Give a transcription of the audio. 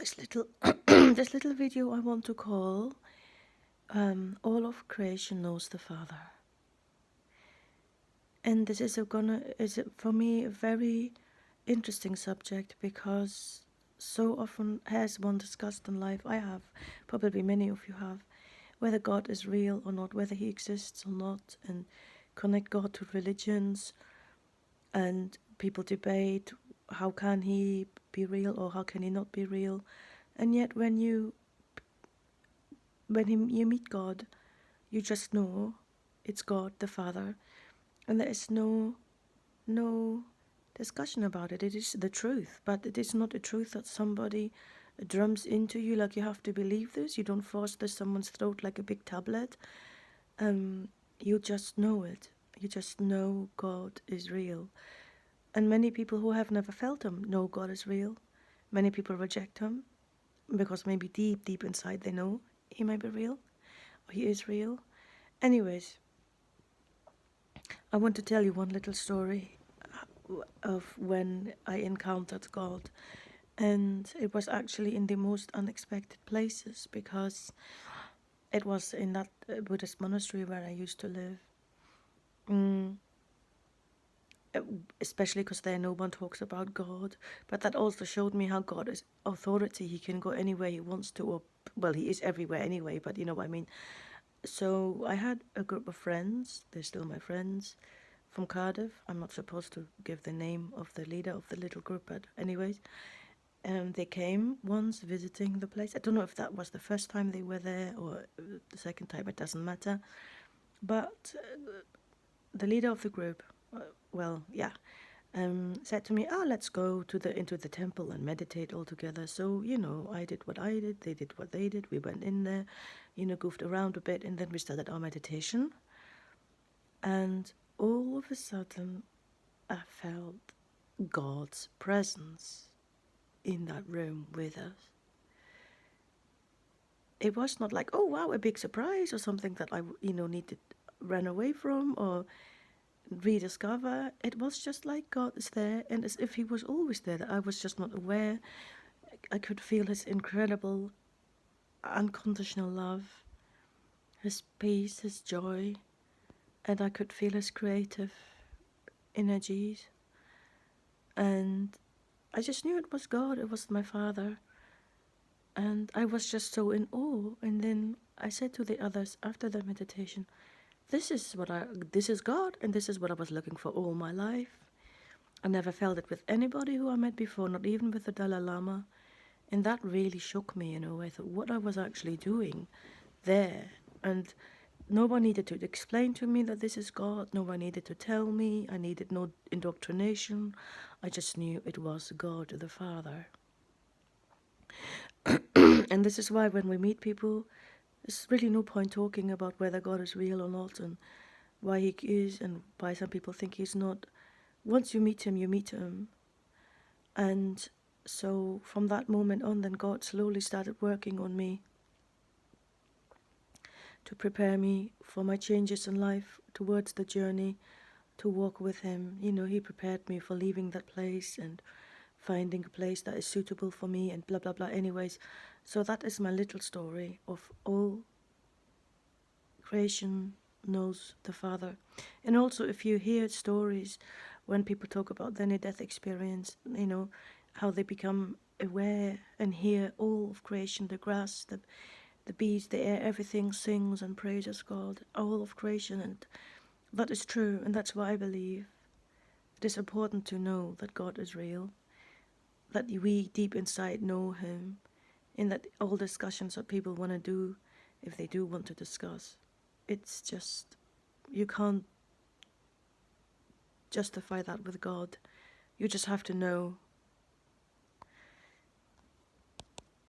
this little this little video I want to call all of creation knows the Father. And this is for me a very interesting subject, because so often has one discussed in life, I have, probably many of you have, whether God is real or not, whether he exists or not, and connect God to religions, and people debate how can he be real or how can he not be real. And yet you meet God, you just know it's God the Father, and there is no discussion about it. It is the truth, but it is not a truth that somebody drums into you like you have to believe this. You don't force this someone's throat like a big tablet. You just know it. You just know God is real. And many people who have never felt him know God is real. Many people reject him because maybe deep inside they know he might be real, or he is real. Anyways, I want to tell you one little story of when I encountered God. And it was actually in the most unexpected places, because it was in that Buddhist monastery where I used to live. Especially because there no one talks about God. But that also showed me how God is authority. He can go anywhere he wants to, or, well, he is everywhere anyway, but you know what I mean. So I had a group of friends, they're still my friends, from Cardiff. I'm not supposed to give the name of the leader of the little group, but anyways. They came once visiting the place. I don't know if that was the first time they were there or the second time, it doesn't matter. But the leader of the group, said to me, let's go into the temple and meditate all together. So, I did what I did, they did what they did. We went in there, goofed around a bit, and then we started our meditation. And all of a sudden, I felt God's presence in that room with us. It was not like, oh wow, a big surprise or something that I needed run away from or rediscover. It was just like God is there, and as if he was always there, that I was just not aware. I could feel his incredible unconditional love, his peace, his joy, and I could feel his creative energies. And I just knew it was God, it was my Father. And I was just so in awe. And then I said to the others after the meditation, this is God, and this is what I was looking for all my life. I never felt it with anybody who I met before, not even with the Dalai Lama. And that really shook me, I thought what I was actually doing there. And no one needed to explain to me that this is God. No one needed to tell me. I needed no indoctrination. I just knew it was God the Father. And this is why when we meet people, there's really no point talking about whether God is real or not, and why he is and why some people think he's not. Once you meet him, you meet him. And so from that moment on, then God slowly started working on me to prepare me for my changes in life, towards the journey to walk with him. He prepared me for leaving that place and finding a place that is suitable for me and blah, blah, blah. Anyways, so that is my little story of all creation knows the Father. And also, if you hear stories when people talk about their near-death experience, how they become aware and hear all of creation, the grass, the bees, the air, everything sings and praises God, all of creation. And that is true, and that's why I believe it is important to know that God is real, that we deep inside know him, and that all discussions that people want to do, if they do want to discuss, it's just, you can't justify that with God. You just have to know